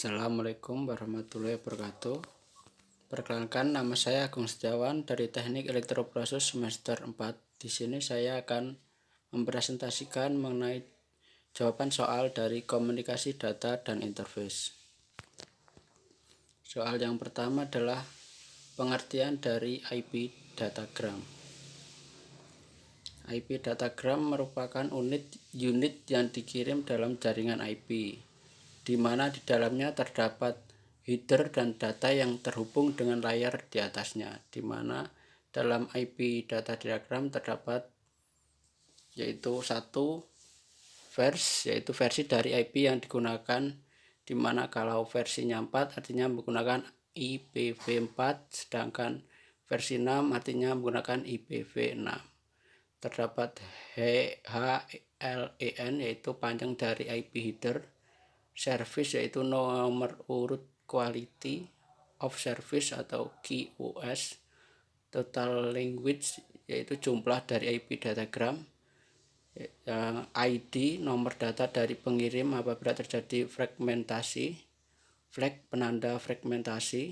Assalamualaikum warahmatullahi wabarakatuh. Perkenalkan, nama saya Agung Setiawan dari Teknik Elektroproses semester 4. Di sini saya akan mempresentasikan mengenai jawaban soal dari komunikasi data dan interface. Soal yang pertama adalah pengertian dari IP datagram. IP datagram merupakan unit yang dikirim dalam jaringan IP, di mana di dalamnya terdapat header dan data yang terhubung dengan layar di atasnya, di mana dalam IP data diagram terdapat yaitu satu versi dari IP yang digunakan, di mana kalau versinya 4 artinya menggunakan IPv4, sedangkan versi 6 artinya menggunakan IPv6. Terdapat HLEN yaitu panjang dari IP header, service yaitu nomor urut quality of service atau QoS, total language yaitu jumlah dari IP datagram, ID nomor data dari pengirim apabila terjadi fragmentasi, flag penanda fragmentasi,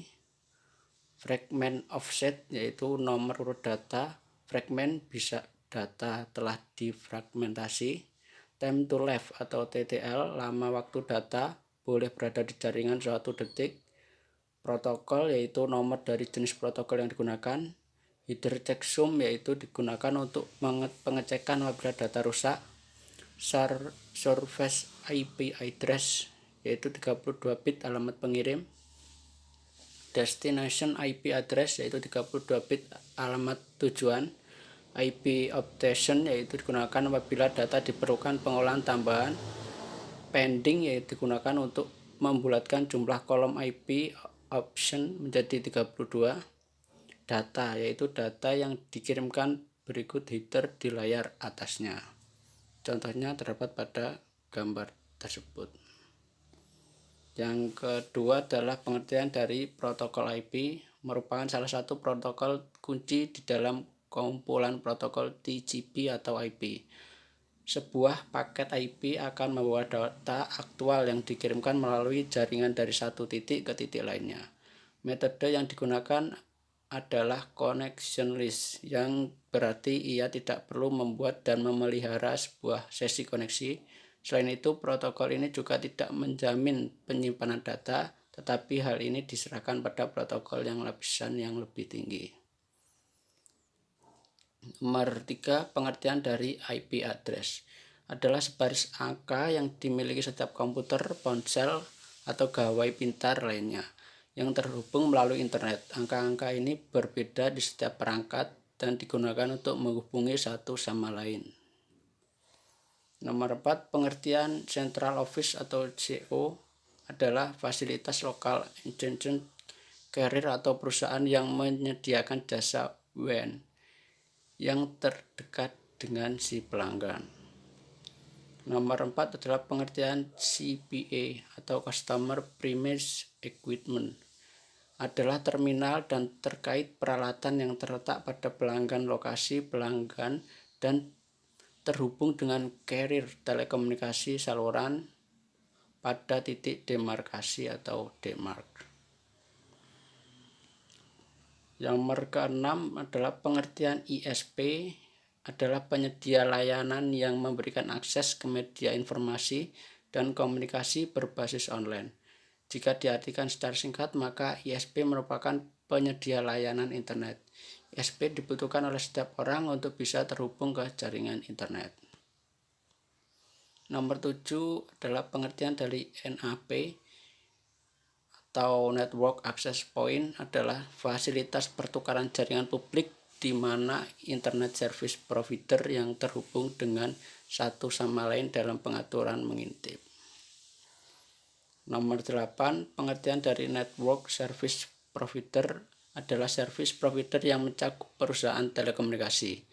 fragment offset yaitu nomor urut data, fragment bisa data telah difragmentasi, time to left atau TTL lama waktu data boleh berada di jaringan suatu detik, protokol yaitu nomor dari jenis protokol yang digunakan, header checksum yaitu digunakan untuk pengecekan apabila data rusak, service IP address yaitu 32 bit alamat pengirim, destination IP address yaitu 32 bit alamat tujuan, IP optation yaitu digunakan apabila data diperlukan pengolahan tambahan, pending yaitu digunakan untuk membulatkan jumlah kolom IP option menjadi 32, data yaitu data yang dikirimkan berikut header di layar atasnya. Contohnya terdapat pada gambar tersebut. Yang kedua adalah pengertian dari protokol IP, merupakan salah satu protokol kunci di dalam kumpulan protokol TCP atau IP. Sebuah paket IP akan membawa data aktual yang dikirimkan melalui jaringan dari satu titik ke titik lainnya. Metode yang digunakan adalah connectionless, yang berarti ia tidak perlu membuat dan memelihara sebuah sesi koneksi. Selain itu, protokol ini juga tidak menjamin penyimpanan data, tetapi hal ini diserahkan pada protokol yang lapisan yang lebih tinggi. Nomor 3, pengertian dari IP address adalah sebaris angka yang dimiliki setiap komputer, ponsel, atau gawai pintar lainnya yang terhubung melalui internet. Angka-angka ini berbeda di setiap perangkat dan digunakan untuk menghubungi satu sama lain. Nomor 4, pengertian Central Office atau CO adalah fasilitas lokal extension carrier atau perusahaan yang menyediakan jasa WAN yang terdekat dengan si pelanggan. Nomor 4 adalah pengertian CPE atau Customer Premise Equipment, adalah terminal dan terkait peralatan yang terletak pada pelanggan, lokasi pelanggan, dan terhubung dengan carrier telekomunikasi saluran pada titik demarkasi atau demark. Yang nomor ke-6 adalah pengertian ISP, adalah penyedia layanan yang memberikan akses ke media informasi dan komunikasi berbasis online. Jika diartikan secara singkat, maka ISP merupakan penyedia layanan internet. ISP dibutuhkan oleh setiap orang untuk bisa terhubung ke jaringan internet. Nomor 7 adalah pengertian dari NAP atau Network Access Point, adalah fasilitas pertukaran jaringan publik di mana internet service provider yang terhubung dengan satu sama lain dalam pengaturan mengintip. Nomor 8, pengertian dari Network Service Provider adalah service provider yang mencakup perusahaan telekomunikasi,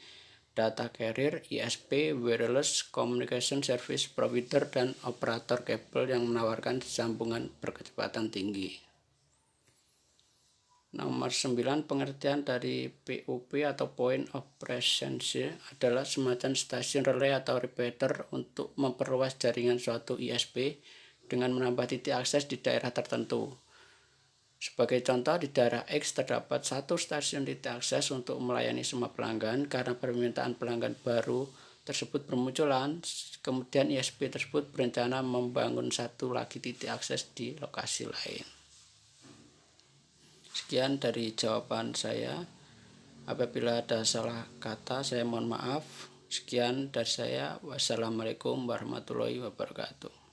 data carrier, ISP, wireless communication service provider, dan operator kabel yang menawarkan sambungan berkecepatan tinggi. Nomor 9, pengertian dari POP atau Point of Presence adalah semacam stasiun relay atau repeater untuk memperluas jaringan suatu ISP dengan menambah titik akses di daerah tertentu. Sebagai contoh, di daerah X terdapat 1 stasiun titik akses untuk melayani semua pelanggan. Karena permintaan pelanggan baru tersebut bermunculan, kemudian ISP tersebut berencana membangun 1 lagi titik akses di lokasi lain. Sekian dari jawaban saya. Apabila ada salah kata, saya mohon maaf. Sekian dari saya. Wassalamualaikum warahmatullahi wabarakatuh.